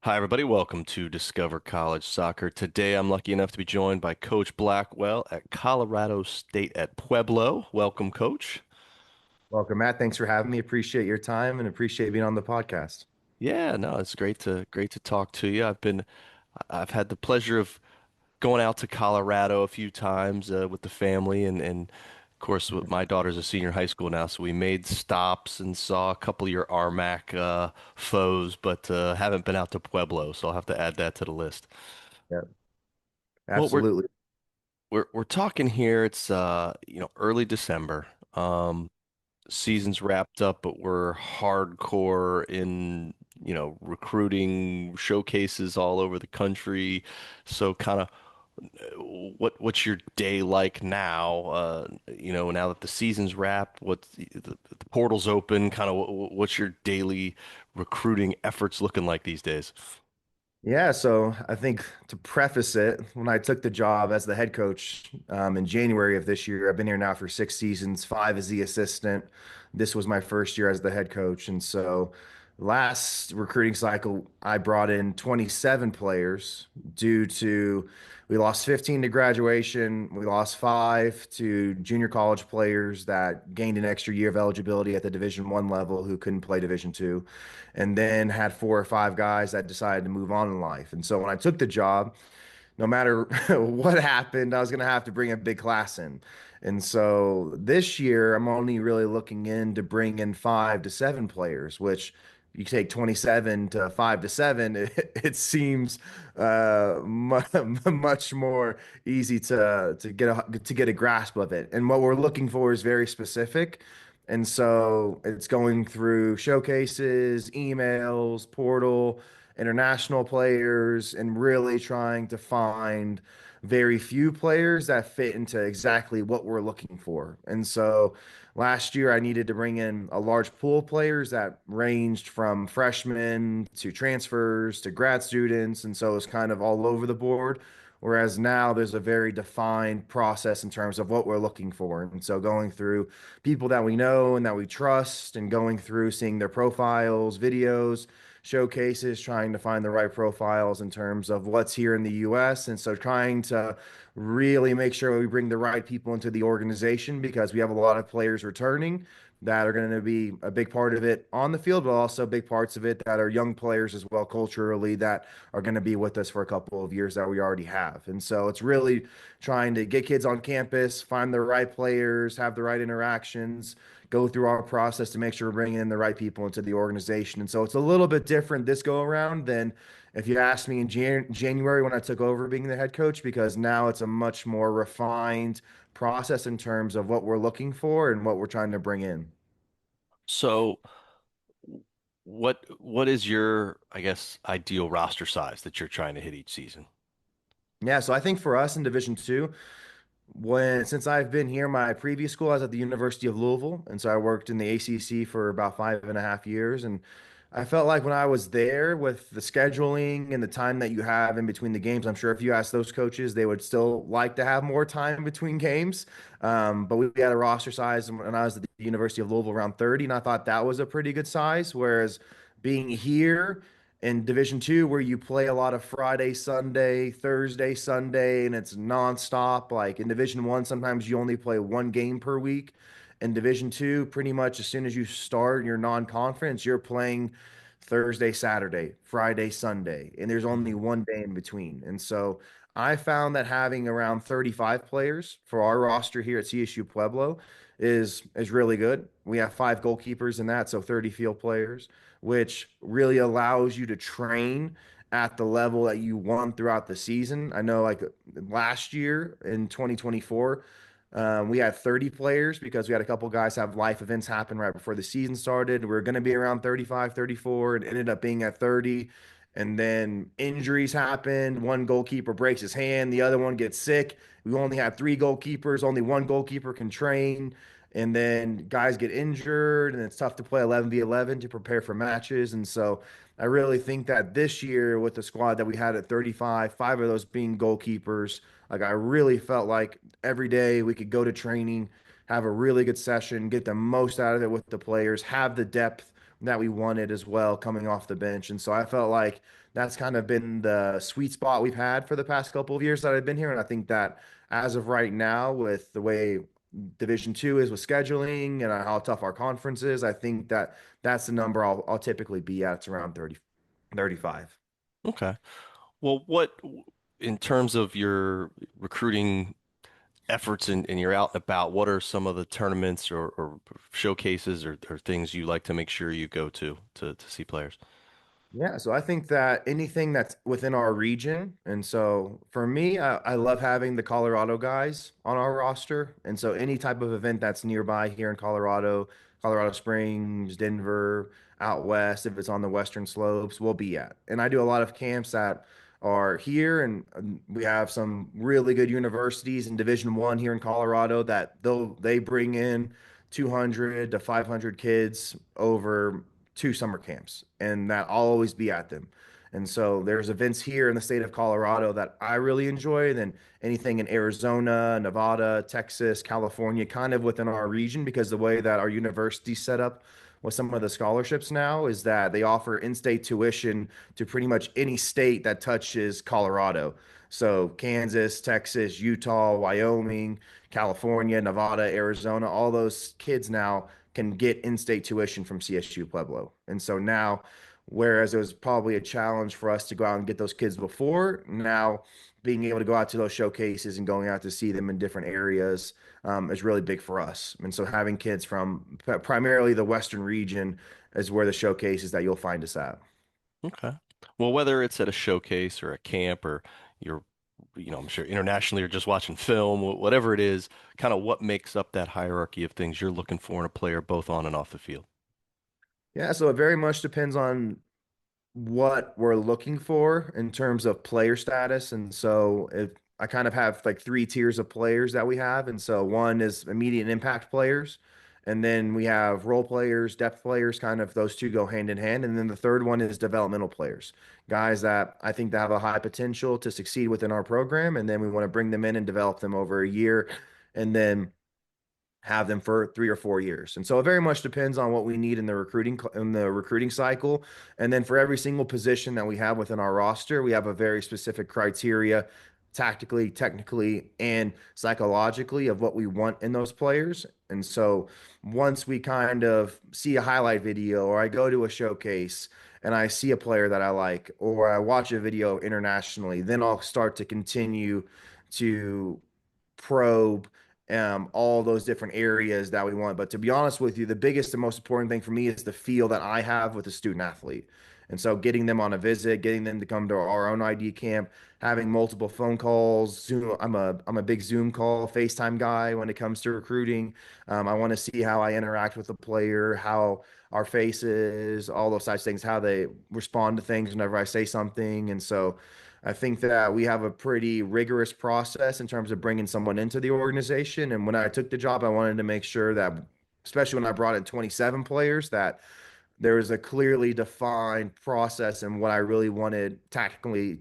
Hi, everybody. Welcome to Discover College Soccer. Today, I'm lucky enough to be joined by Coach Blackwell at Colorado State at Pueblo. Welcome, Coach. Welcome, Matt. Thanks for having me. Appreciate your time and appreciate being on the podcast. Yeah, no, it's great to talk to you. I've had the pleasure of going out to Colorado a few times with the family, and of course, my daughter's a senior in high school now, so we made stops and saw a couple of your RMAC foes, but haven't been out to Pueblo, so I'll have to add that to the list. Yeah, Well, we're absolutely. we're talking here. It's early December. Season's wrapped up, but we're hardcore in recruiting showcases all over the country. So kind of what's your day like now? Now that the season's wrapped, what's the portal's open, kind of what's your daily recruiting efforts looking like these days? Yeah, so I think to preface it, when I took the job as the head coach in January of this year, I've been here now for 6 seasons, five as the assistant. This was my first year as the head coach. And so last recruiting cycle, I brought in 27 players due to we lost 15 to graduation. We lost five to junior college players that gained an extra year of eligibility at the Division 1 level who couldn't play Division 2, and then had four or five guys that decided to move on in life. And so when I took the job, no matter what happened, I was going to have to bring a big class in. And so this year, I'm only really looking in to bring in 5 to 7 players, which you take 27 to 5 to 7, it seems mu much more easy to get a grasp of it. And what we're looking for is very specific. And so it's going through showcases, emails, portal, international players, and really trying to find very few players that fit into exactly what we're looking for. And so last year, I needed to bring in a large pool of players that ranged from freshmen to transfers to grad students. And so it was kind of all over the board. Whereas now there's a very defined process in terms of what we're looking for. And so going through people that we know and that we trust and going through seeing their profiles, videos, showcases, trying to find the right profiles in terms of what's here in the US. And so trying to really make sure we bring the right people into the organization because we have a lot of players returning that are going to be a big part of it on the field, but also big parts of it that are young players as well culturally that are going to be with us for a couple of years that we already have. And so it's really trying to get kids on campus, find the right players, have the right interactions, go through our process to make sure we're bringing in the right people into the organization. And so it's a little bit different this go around than if you asked me in January when I took over being the head coach, because now it's a much more refined process in terms of what we're looking for and what we're trying to bring in. So, what is your, I guess, ideal roster size that you're trying to hit each season? Yeah, so I think for us in Division 2, since I've been here, my previous school, I was at the University of Louisville, and so I worked in the ACC for about 5.5 years. And I felt like when I was there with the scheduling and the time that you have in between the games, I'm sure if you ask those coaches, they would still like to have more time between games. But we had a roster size when I was at the University of Louisville around 30, and I thought that was a pretty good size. Whereas being here in Division 2, where you play a lot of Friday, Sunday, Thursday, Sunday, and it's nonstop. Like in Division 1, sometimes you only play one game per week. In Division 2, pretty much as soon as you start your non-conference, you're playing Thursday, Saturday, Friday, Sunday, and there's only one day in between. And so I found that having around 35 players for our roster here at CSU Pueblo is really good. We have five goalkeepers in that, so 30 field players, which really allows you to train at the level that you want throughout the season. I know, like last year in 2024, we had 30 players because we had a couple guys have life events happen right before the season started. We are going to be around 35, 34, and ended up being at 30. And then injuries happened. One goalkeeper breaks his hand, the other one gets sick. We only had three goalkeepers, only one goalkeeper can train. And then guys get injured, and it's tough to play 11v11 to prepare for matches. And so I really think that this year, with the squad that we had at 35, five of those being goalkeepers, like I really felt like every day we could go to training, have a really good session, get the most out of it with the players, have the depth that we wanted as well coming off the bench. And so I felt like that's kind of been the sweet spot we've had for the past couple of years that I've been here. And I think that as of right now, with the way Division 2 is with scheduling and how tough our conference is, I think that that's the number I'll typically be at. It's around 35. Okay. Well, in terms of your recruiting efforts and you're out and about, what are some of the tournaments or showcases or things you like to make sure you go to see players? Yeah, so I think that anything that's within our region, and so for me, I love having the Colorado guys on our roster, and so any type of event that's nearby here in Colorado, Colorado Springs, Denver, out west, if it's on the western slopes, we'll be at. And I do a lot of camps that are here, and we have some really good universities in Division 1 here in Colorado that they bring in 200 to 500 kids over 2 summer camps, and that I'll always be at them. And so there's events here in the state of Colorado that I really enjoy, and then anything in Arizona, Nevada, Texas, California, kind of within our region, because the way that our university's set up with some of the scholarships now is that they offer in-state tuition to pretty much any state that touches Colorado. So Kansas, Texas, Utah, Wyoming, California, Nevada, Arizona, all those kids now can get in-state tuition from CSU-Pueblo. And so now, whereas it was probably a challenge for us to go out and get those kids before, now being able to go out to those showcases and going out to see them in different areas is really big for us. And so having kids from primarily the Western region is where the showcases that you'll find us at. Okay. Well, whether it's at a showcase or a camp or you're, I'm sure internationally or just watching film, whatever it is, kind of what makes up that hierarchy of things you're looking for in a player, both on and off the field. Yeah, so it very much depends on what we're looking for in terms of player status. And so if I kind of have like 3 tiers of players that we have. And so one is immediate impact players. And then we have role players, depth players, kind of those two go hand in hand. And then the third one is developmental players, guys that I think that have a high potential to succeed within our program. And then we want to bring them in and develop them over a year. And then have them for 3 or 4 years. And so it very much depends on what we need in the recruiting cycle. And then for every single position that we have within our roster, we have a very specific criteria tactically, technically, and psychologically of what we want in those players. And so once we kind of see a highlight video or I go to a showcase and I see a player that I like or I watch a video internationally, then I'll start to continue to probe all those different areas that we want. But to be honest with you, the biggest and most important thing for me is the feel that I have with a student athlete. And so getting them on a visit, getting them to come to our own ID camp, having multiple phone calls, Zoom. I'm a big Zoom call, FaceTime guy when it comes to recruiting. I want to see how I interact with the player, how our faces, all those types of things, how they respond to things whenever I say something. And so I think that we have a pretty rigorous process in terms of bringing someone into the organization. And when I took the job, I wanted to make sure that, especially when I brought in 27 players, that there was a clearly defined process and what I really wanted technically,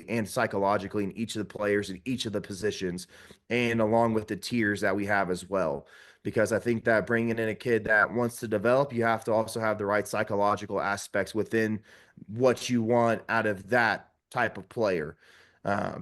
and psychologically in each of the players in each of the positions, and along with the tiers that we have as well. Because I think that bringing in a kid that wants to develop, you have to also have the right psychological aspects within what you want out of that type of player.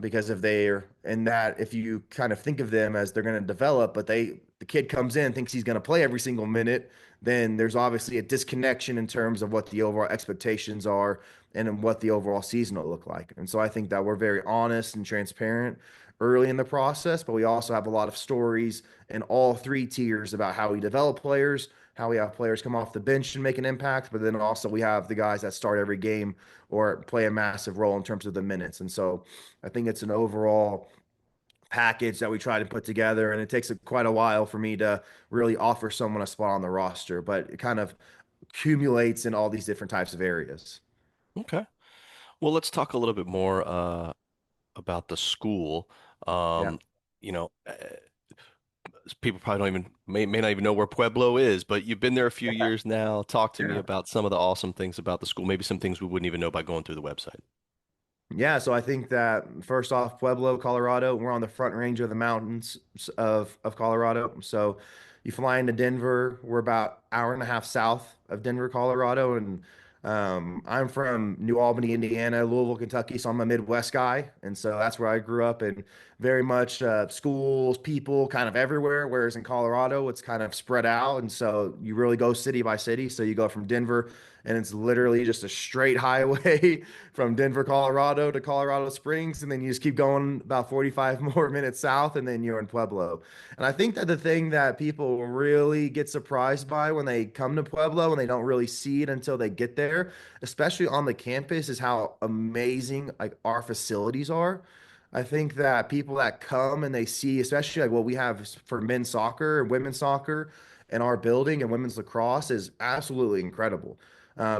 Because if they're in that, if you kind of think of them as they're going to develop, but the kid comes in, thinks he's going to play every single minute, then there's obviously a disconnection in terms of what the overall expectations are and what the overall season will look like. And so I think that we're very honest and transparent early in the process, but we also have a lot of stories in all 3 tiers about how we develop players, how we have players come off the bench and make an impact, but then also we have the guys that start every game or play a massive role in terms of the minutes. And so I think it's an overall package that we try to put together, and it takes quite a while for me to really offer someone a spot on the roster, but it kind of accumulates in all these different types of areas. Okay. Well, let's talk a little bit more about the school. Yeah. Um, you know, people probably don't even may not even know where Pueblo is, but you've been there a few years now. Talk to me Yeah. about some of the awesome things about the school, maybe some things we wouldn't even know by going through the website. Yeah, so I think that first off, Pueblo, Colorado, we're on the front range of the mountains of Colorado. So you fly into Denver, we're about hour and a half south of Denver, Colorado, and I'm from New Albany, Indiana, Louisville, Kentucky, so I'm a Midwest guy, and so that's where I grew up, and very much schools, people, kind of everywhere. Whereas in Colorado, it's kind of spread out, and so you really go city by city. So you go from Denver, and it's literally just a straight highway from Denver, Colorado to Colorado Springs, and then you just keep going about 45 more minutes south, and then you're in Pueblo. And I think that the thing that people really get surprised by when they come to Pueblo and they don't really see it until they get there, especially on the campus, is how amazing like our facilities are. I think that people that come and they see, especially like what we have for men's soccer and women's soccer in our building and women's lacrosse is absolutely incredible.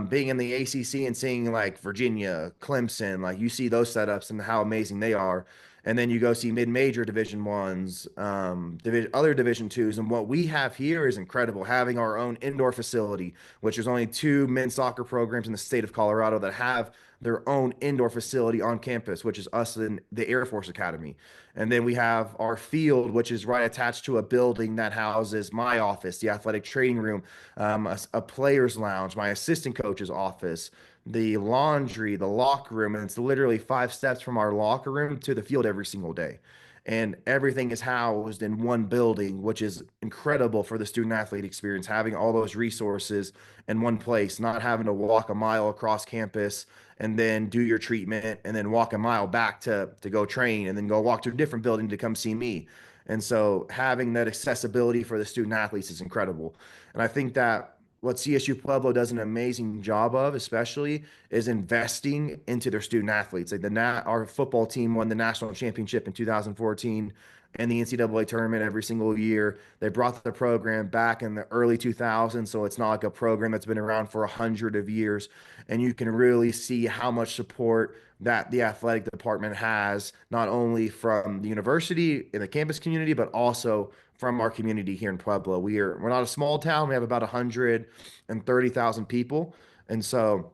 Being in the ACC and seeing like Virginia, Clemson, like you see those setups and how amazing they are. And then you go see mid-major Division Ones, other Division Twos, and what we have here is incredible. Having our own indoor facility, which there's only two men's soccer programs in the state of Colorado that have their own indoor facility on campus, which is us in the Air Force Academy. And then we have our field, which is right attached to a building that houses my office, the athletic training room, a player's lounge, my assistant coach's office, the laundry, the locker room, and it's literally 5 steps from our locker room to the field every single day. And everything is housed in one building, which is incredible for the student athlete experience, having all those resources in one place, not having to walk a mile across campus and then do your treatment and then walk a mile back to go train and then go walk to a different building to come see me. And so having that accessibility for the student athletes is incredible. And I think that what CSU Pueblo does an amazing job of, especially, is investing into their student athletes. Like our football team won the national championship in 2014 and the NCAA tournament every single year. They brought the program back in the early 2000s, so it's not like a program that's been around for 100 of years. And you can really see how much support that the athletic department has, not only from the university and the campus community, but also from our community here in Pueblo. We're not a small town. We have about 130,000 people. And so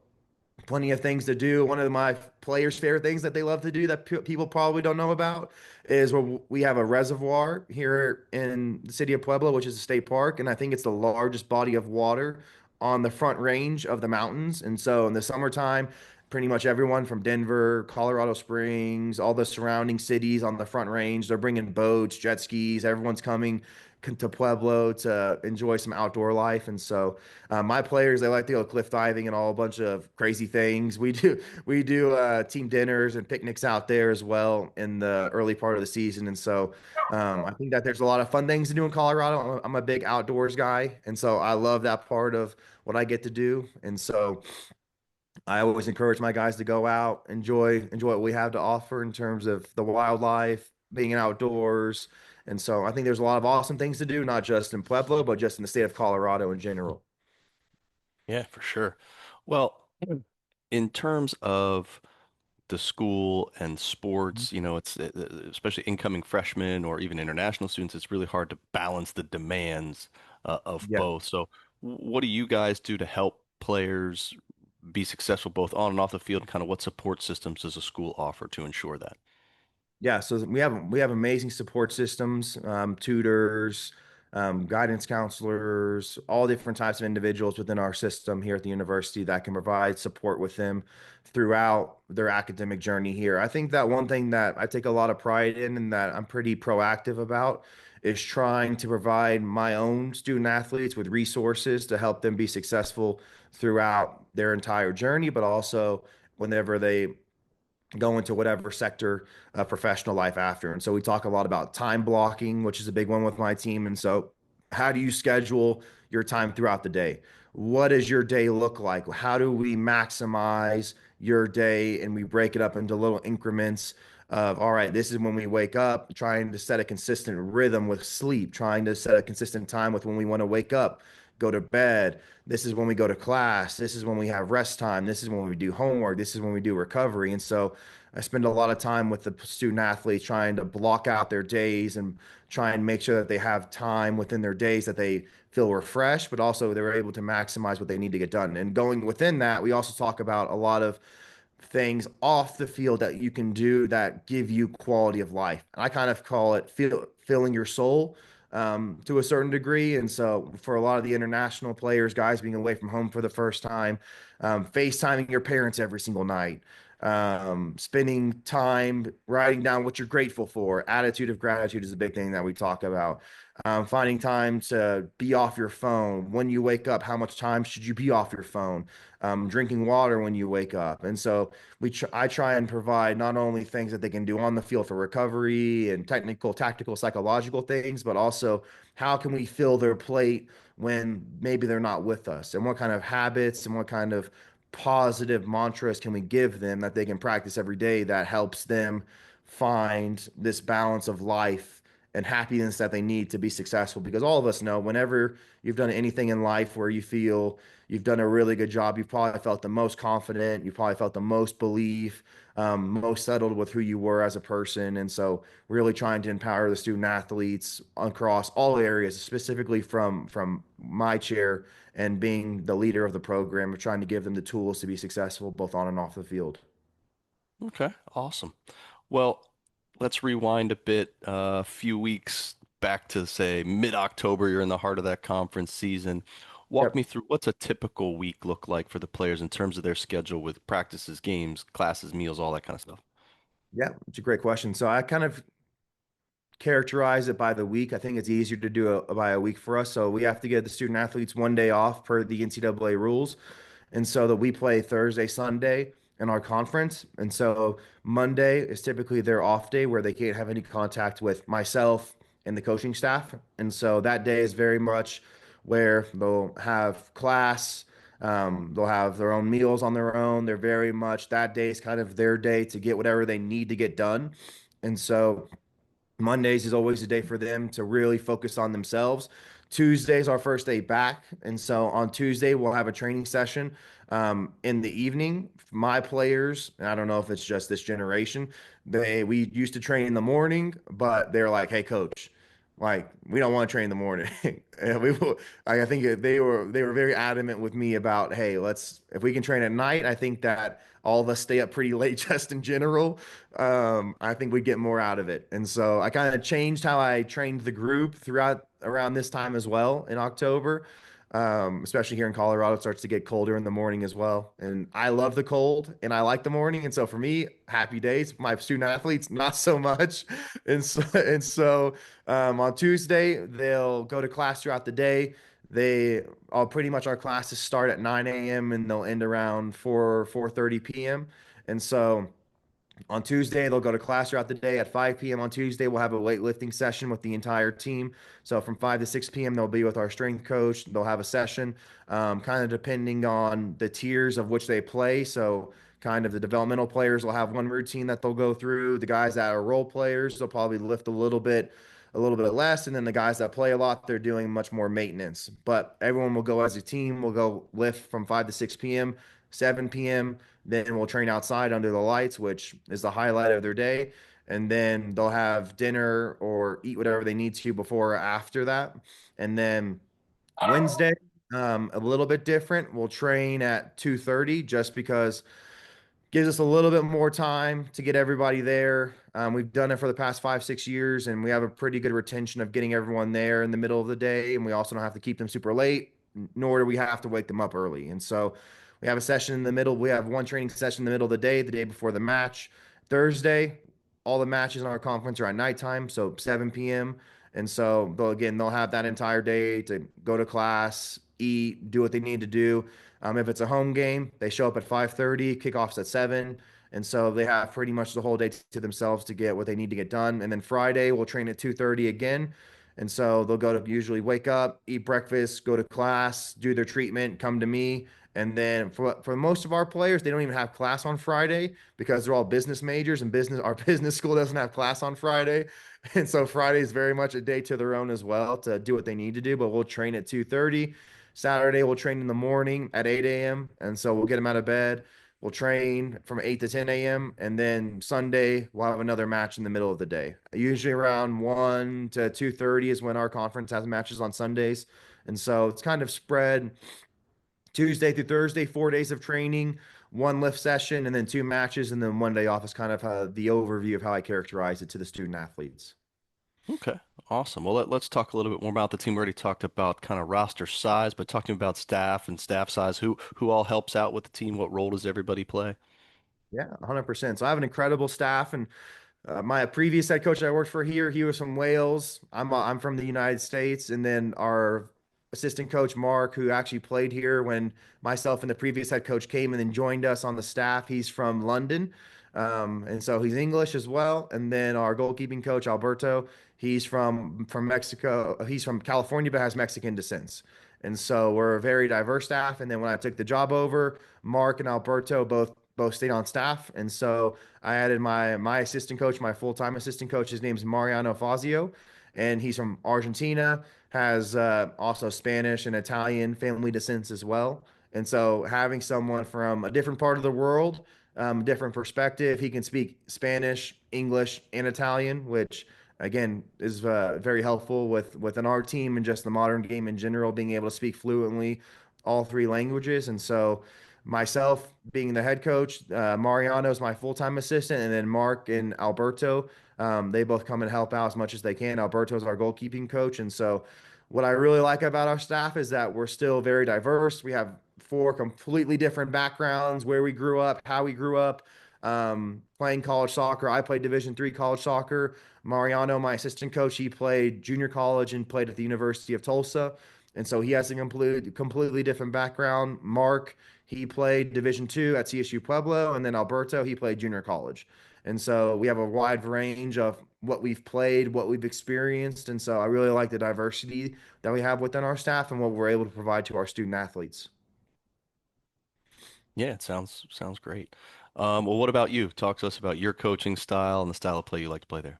plenty of things to do. One of my players' favorite things that they love to do that people probably don't know about is where we have a reservoir here in the city of Pueblo, which is a state park, and I think it's the largest body of water on the front range of the mountains. And so in the summertime, pretty much everyone from Denver, Colorado Springs, all the surrounding cities on the front range, they're bringing boats, jet skis. Everyone's coming to Pueblo to enjoy some outdoor life. And so my players, they like to go cliff diving and all a bunch of crazy things. We do team dinners and picnics out there as well in the early part of the season. And so I think that there's a lot of fun things to do in Colorado. I'm a big outdoors guy, and so I love that part of what I get to do. And so I always encourage my guys to go out, enjoy what we have to offer in terms of the wildlife, being outdoors. And so I think there's a lot of awesome things to do, not just in Pueblo, but just in the state of Colorado in general. Yeah, for sure. Well, in terms of the school and sports, it's especially incoming freshmen or even international students, it's really hard to balance the demands of Yeah. both. So, what do you guys do to help players be successful both on and off the field? And kind of what support systems does a school offer to ensure that? Yeah, so we have amazing support systems, tutors, guidance counselors, all different types of individuals within our system here at the university that can provide support with them throughout their academic journey here. I think that one thing that I take a lot of pride in and that I'm pretty proactive about is trying to provide my own student athletes with resources to help them be successful throughout their entire journey, but also whenever they go into whatever sector of professional life after. And so we talk a lot about time blocking, which is a big one with my team. And so, how do you schedule your time throughout the day? What does your day look like? How do we maximize your day? And we break it up into little increments of, all right, this is when we wake up, trying to set a consistent rhythm with sleep, trying to set a consistent time with when we want to wake up, go to bed. This is when we go to class. This is when we have rest time. This is when we do homework. This is when we do recovery. And so I spend a lot of time with the student athletes trying to block out their days and try and make sure that they have time within their days that they feel refreshed, but also they're able to maximize what they need to get done. And going within that, we also talk about a lot of things off the field that you can do that give you quality of life. And I kind of call it filling your soul. to a certain degree. And so for a lot of the international players, guys being away from home for the first time, FaceTiming your parents every single night, spending time writing down what you're grateful for. Attitude of gratitude is a big thing that we talk about. Finding time to be off your phone. When you wake up, how much time should you be off your phone? Drinking water when you wake up. And so I try and provide not only things that they can do on the field for recovery and technical, tactical, psychological things, but also how can we fill their plate when maybe they're not with us, and what kind of habits and what kind of positive mantras can we give them that they can practice every day that helps them find this balance of life and happiness that they need to be successful. Because all of us know whenever you've done anything in life where you feel you've done a really good job, you've probably felt the most confident, you've probably felt the most belief, most settled with who you were as a person. And so really trying to empower the student athletes across all areas, specifically from my chair and being the leader of the program, of trying to give them the tools to be successful both on and off the field. Okay, awesome. Well, let's rewind a bit, a few weeks back to say mid-October. You're in the heart of that conference season. Walk Yep. me through what's a typical week look like for the players in terms of their schedule with practices, games, classes, meals, all that kind of stuff. Yeah, it's a great question. So I kind of characterize it by the week. I think it's easier to do by a week for us. So we have to give the student athletes 1 day off per the NCAA rules. And so that we play Thursday, Sunday in our conference. And so Monday is typically their off day where they can't have any contact with myself and the coaching staff. And so that day is very much where they'll have class. They'll have their own meals on their own. They're very much that day is kind of their day to get whatever they need to get done. And so Mondays is always a day for them to really focus on themselves. Tuesday's our first day back. And so on Tuesday, we'll have a training session in the evening. My players, and I don't know if it's just this generation, we used to train in the morning, but they're like, hey, coach, like we don't want to train in the morning. And we will, I think they were very adamant with me about, hey, let's if we can train at night. I think that all of us stay up pretty late just in general. I think we get more out of it. And so I kind of changed how I trained the group throughout around this time as well in October. Especially here in Colorado, it starts to get colder in the morning as well. And I love the cold and I like the morning. And so for me, happy days. My student athletes, not so much. And so on Tuesday, they'll go to class throughout the day. They all pretty much our classes start at 9 a.m. and they'll end around 4:30 p.m. And so on Tuesday, they'll go to class throughout the day. At 5 p.m. on Tuesday, we'll have a weightlifting session with the entire team. So from 5 to 6 p.m., they'll be with our strength coach. They'll have a session, kind of depending on the tiers of which they play. So kind of the developmental players will have one routine that they'll go through. The guys that are role players, they'll probably lift a little bit less. And then the guys that play a lot, they're doing much more maintenance. But everyone will go as a team. We'll go lift from 5 to 6 p.m., 7 p.m. Then we'll train outside under the lights, which is the highlight of their day. And then they'll have dinner or eat whatever they need to before or after that. And then Wednesday, a little bit different. We'll train at 2:30 just because gives us a little bit more time to get everybody there. We've done it for the past 5, 6 years, and we have a pretty good retention of getting everyone there in the middle of the day. And we also don't have to keep them super late, nor do we have to wake them up early. And so we have a session in the middle. We have one training session in the middle of the day before the match. Thursday, all the matches in our conference are at nighttime, so 7 p.m. And so they'll have that entire day to go to class, eat, do what they need to do. If it's a home game, they show up at 5:30, kickoffs at 7. And so they have pretty much the whole day to themselves to get what they need to get done. And then Friday, we'll train at 2:30 again. And so they'll go to usually wake up, eat breakfast, go to class, do their treatment, come to me. And then for most of our players, they don't even have class on Friday because they're all business majors and our business school doesn't have class on Friday. And so Friday is very much a day to their own as well to do what they need to do. But we'll train at 2:30. Saturday, we'll train in the morning at 8 a.m. And so we'll get them out of bed. We'll train from 8 to 10 a.m. And then Sunday, we'll have another match in the middle of the day. Usually around 1 to 2:30 is when our conference has matches on Sundays. And so it's kind of spread Tuesday through Thursday, 4 days of training, one lift session, and then two matches, and then 1 day off is kind of the overview of how I characterize it to the student athletes. Okay, Awesome. Well, let's talk a little bit more about the team. We already talked about kind of roster size, but talking about staff and staff size, who all helps out with the team? What role does everybody play? Yeah, 100%. So I have an incredible staff, and my previous head coach I worked for here, he was from Wales. I'm from the United States, and then our assistant coach Mark, who actually played here when myself and the previous head coach came and then joined us on the staff. He's from London, and so he's English as well. And then our goalkeeping coach Alberto, he's from Mexico. He's from California, but has Mexican descent. And so we're a very diverse staff. And then when I took the job over, Mark and Alberto both stayed on staff, and so I added my assistant coach, my full-time assistant coach. His name's Mariano Fazio, and he's from Argentina, has also Spanish and Italian family descents as well. And so having someone from a different part of the world, different perspective, he can speak Spanish, English, and Italian, which again is very helpful within our team and just the modern game in general, being able to speak fluently all three languages. And so myself being the head coach, Mariano's my full-time assistant, and then Mark and Alberto, they both come and help out as much as they can. Alberto's our goalkeeping coach, and so what I really like about our staff is that we're still very diverse. We have four completely different backgrounds, where we grew up, how we grew up, playing college soccer. I played Division III college soccer. Mariano, my assistant coach, he played junior college and played at the University of Tulsa. And so he has a completely different background. Mark, he played Division II at CSU-Pueblo, and then Alberto, he played junior college. And so we have a wide range of what we've played, what we've experienced. And so I really like the diversity that we have within our staff and what we're able to provide to our student athletes. Yeah, it sounds great. Well, what about you? Talk to us about your coaching style and the style of play you like to play there.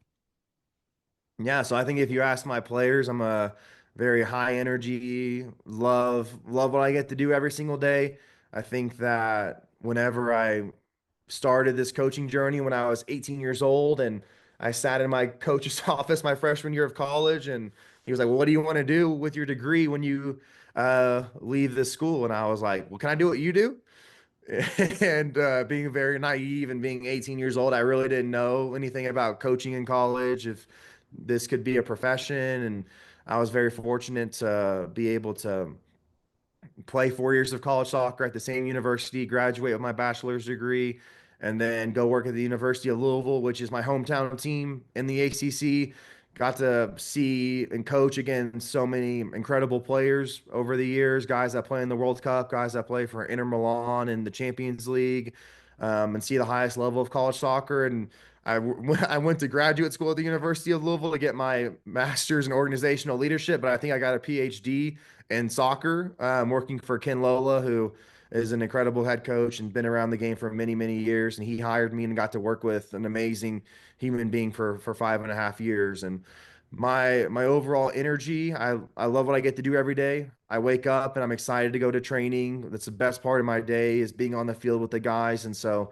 Yeah, so I think if you ask my players, I'm a very high energy, love what I get to do every single day. I think that whenever I started this coaching journey when I was 18 years old, and I sat in my coach's office my freshman year of college, and he was like, "Well, what do you want to do with your degree when you leave this school?" And I was like, "Well, can I do what you do?" And being very naive and being 18 years old, I really didn't know anything about coaching in college, if this could be a profession. And I was very fortunate to be able to play 4 years of college soccer at the same university, graduate with my bachelor's degree, and then go work at the University of Louisville, which is my hometown team in the ACC. Got to see and coach against so many incredible players over the years, guys that play in the World Cup, guys that play for Inter Milan in the Champions League, and see the highest level of college soccer. And I went to graduate school at the University of Louisville to get my master's in organizational leadership, but I think I got a PhD in soccer, working for Ken Lola, who is an incredible head coach and been around the game for many, many years. And he hired me and got to work with an amazing human being for 5.5 years. And my overall energy, I love what I get to do every day. I wake up and I'm excited to go to training. That's the best part of my day, is being on the field with the guys. And so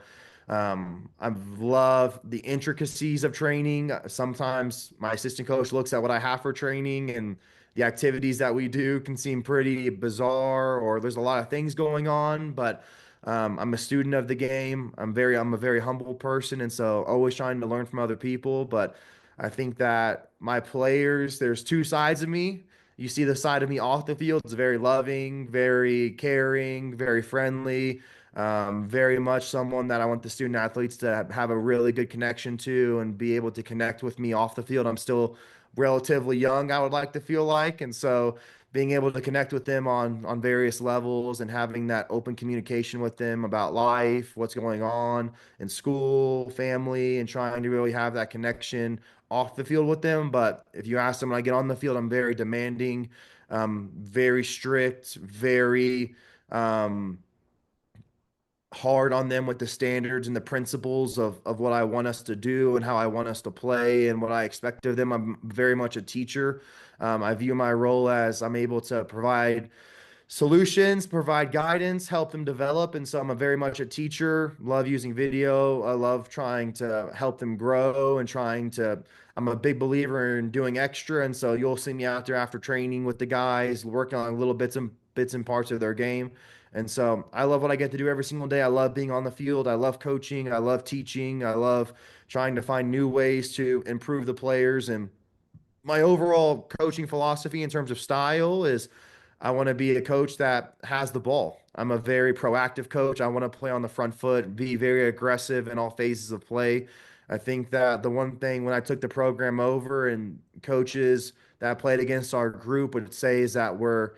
I love the intricacies of training. Sometimes my assistant coach looks at what I have for training, and the activities that we do can seem pretty bizarre, or there's a lot of things going on. But I'm a student of the game. I'm a very humble person, and so always trying to learn from other people. But I think that my players, there's two sides of me. You see the side of me off the field. It's very loving, very caring, very friendly, very much someone that I want the student athletes to have a really good connection to and be able to connect with me off the field. I'm still relatively young, I would like to feel like. And so being able to connect with them on various levels and having that open communication with them about life, what's going on in school, family, and trying to really have that connection off the field with them. But if you ask them when I get on the field, I'm very demanding, very strict, very hard on them with the standards and the principles of what I want us to do and how I want us to play and what I expect of them. I'm very much a teacher. I view my role as I'm able to provide solutions, provide guidance, help them develop. And so I'm a very much a teacher, love using video. I love trying to help them grow and I'm a big believer in doing extra. And so you'll see me out there after training with the guys, working on little bits and parts of their game. And so I love what I get to do every single day. I love being on the field. I love coaching. I love teaching. I love trying to find new ways to improve the players. And my overall coaching philosophy in terms of style is I want to be a coach that has the ball. I'm a very proactive coach. I want to play on the front foot, be very aggressive in all phases of play. I think that the one thing when I took the program over and coaches that played against our group would say is that we're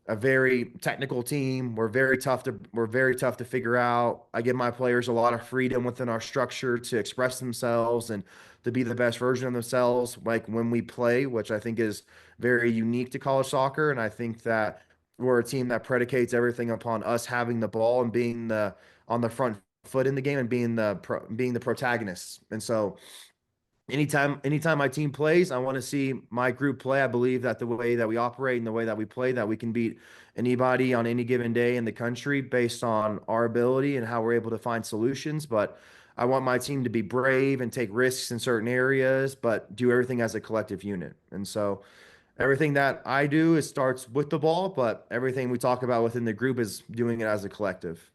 a very technical team. We're very tough to figure out. I give my players a lot of freedom within our structure to express themselves and to be the best version of themselves, like when we play, which I think is very unique to college soccer. And I think that we're a team that predicates everything upon us having the ball and being the on the front foot in the game and being the protagonists. And so anytime my team plays, I want to see my group play. I believe that the way that we operate and the way that we play, that we can beat anybody on any given day in the country based on our ability and how we're able to find solutions. But I want my team to be brave and take risks in certain areas, but do everything as a collective unit. And so everything that I do is starts with the ball, but everything we talk about within the group is doing it as a collective.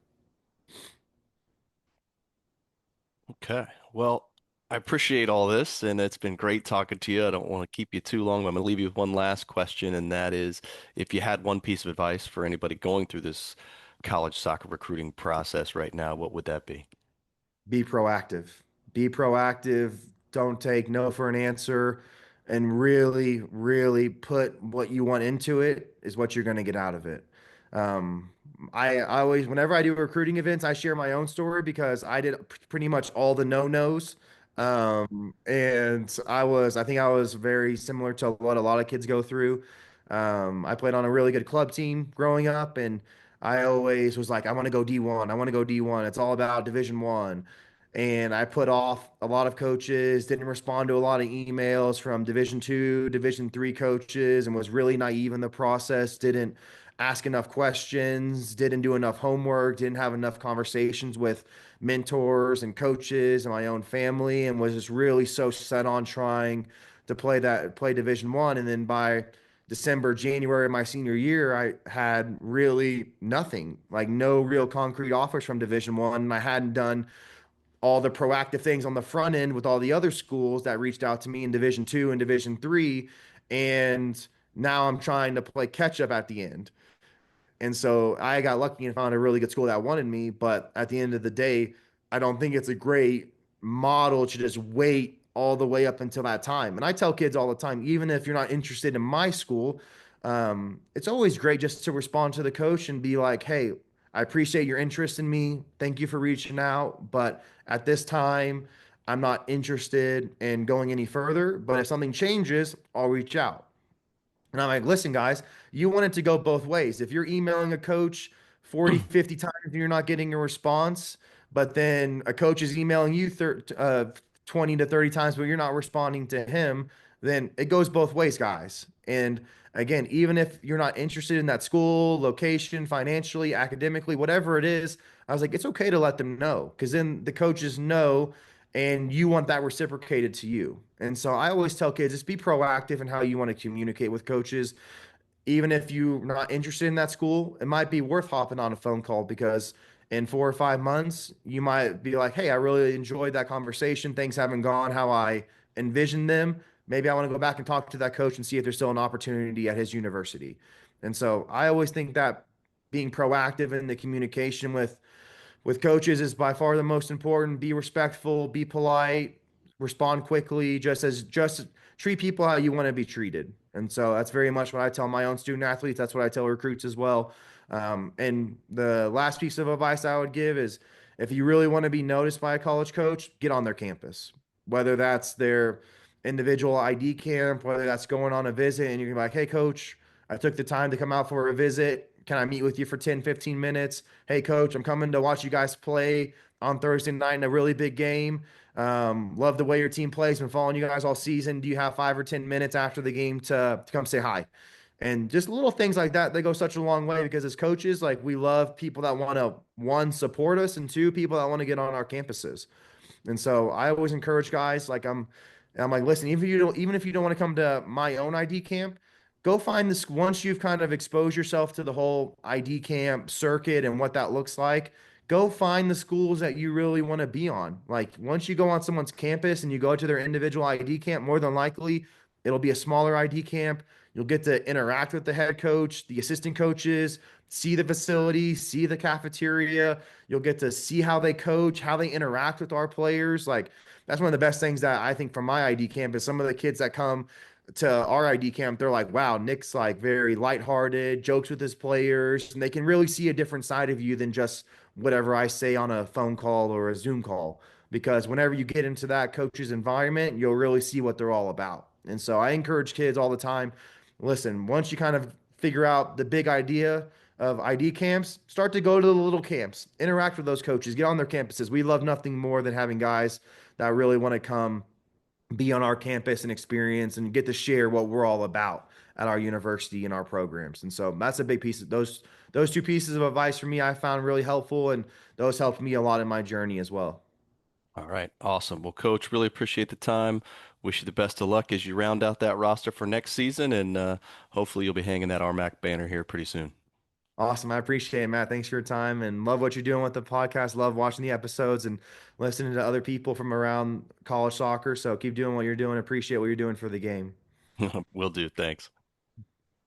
Okay. Well, I appreciate all this, and it's been great talking to you. I don't want to keep you too long, but I'm going to leave you with one last question, and that is if you had one piece of advice for anybody going through this college soccer recruiting process right now, what would that be? Be proactive. Be proactive. Don't take no for an answer. And really, really put what you want into it is what you're going to get out of it. Um, I always, whenever I do recruiting events, I share my own story because I did pretty much all the no-nos. And I think I was very similar to what a lot of kids go through. I played on a really good club team growing up, and I always was like, I want to go D1. I want to go D1. It's all about Division One. And I put off a lot of coaches, didn't respond to a lot of emails from Division 2, Division 3 coaches, and was really naive in the process, didn't ask enough questions, didn't do enough homework, didn't have enough conversations with mentors and coaches and my own family, and was just really so set on trying to play Division 1. And then by December, January of my senior year, I had really nothing, like no real concrete offers from Division 1. And I hadn't done all the proactive things on the front end with all the other schools that reached out to me in Division 2 and Division 3. And now I'm trying to play catch up at the end. And so I got lucky and found a really good school that wanted me. But at the end of the day, I don't think it's a great model to just wait all the way up until that time. And I tell kids all the time, even if you're not interested in my school, it's always great just to respond to the coach and be like, hey, I appreciate your interest in me. Thank you for reaching out. But at this time, I'm not interested in going any further. But if something changes, I'll reach out. And I'm like, listen, guys, you want it to go both ways. If you're emailing a coach 40, 50 times and you're not getting a response, but then a coach is emailing you 20 to 30 times, but you're not responding to him, then it goes both ways, guys. And again, even if you're not interested in that school, location, financially, academically, whatever it is, I was like, it's okay to let them know because then the coaches know and you want that reciprocated to you. And so I always tell kids just be proactive in how you want to communicate with coaches. Even if you're not interested in that school, it might be worth hopping on a phone call because in 4 or 5 months, you might be like, hey, I really enjoyed that conversation. Things haven't gone how I envisioned them. Maybe I want to go back and talk to that coach and see if there's still an opportunity at his university. And so I always think that being proactive in the communication with coaches is by far the most important. Be respectful, be polite, respond quickly, just treat people how you want to be treated. And so that's very much what I tell my own student athletes. That's what I tell recruits as well. And the last piece of advice I would give is if you really want to be noticed by a college coach, get on their campus, whether that's their individual ID camp, whether that's going on a visit and you're like, hey, coach, I took the time to come out for a visit. Can I meet with you for 10, 15 minutes? Hey, coach, I'm coming to watch you guys play on Thursday night in a really big game. Love the way your team plays. Been following you guys all season. Do you have 5 or 10 minutes after the game to come say hi? And just little things like that, they go such a long way because as coaches, like we love people that want to, one, support us, and two, people that want to get on our campuses. And so I always encourage guys like I'm like, listen, even if you don't want to come to my own ID camp, go find this once you've kind of exposed yourself to the whole ID camp circuit and what that looks like. Go find the schools that you really want to be on. Like once you go on someone's campus and you go to their individual ID camp, more than likely It'll be a smaller ID camp. You'll get to interact with the head coach, the assistant coaches, see the facility, see the cafeteria. You'll get to see how they coach, how they interact with our players. Like that's one of the best things that I think from my ID camp is some of the kids that come to our ID camp, they're like, wow, Nick's like very lighthearted, jokes with his players, and they can really see a different side of you than just whatever I say on a phone call or a Zoom call. Because whenever you get into that coach's environment, you'll really see what they're all about. And so I encourage kids all the time, listen, once you kind of figure out the big idea of ID camps, start to go to the little camps, interact with those coaches, get on their campuses. We love nothing more than having guys that really want to come be on our campus and experience and get to share what we're all about at our university and our programs. And so that's a big piece of those two pieces of advice for me I found really helpful, and those helped me a lot in my journey as well. All right, awesome. Well, Coach, really appreciate the time. Wish you the best of luck as you round out that roster for next season, and hopefully you'll be hanging that RMAC banner here pretty soon. Awesome. I appreciate it, Matt. Thanks for your time and love what you're doing with the podcast. Love watching the episodes and listening to other people from around college soccer. So keep doing what you're doing. Appreciate what you're doing for the game. Will do. Thanks.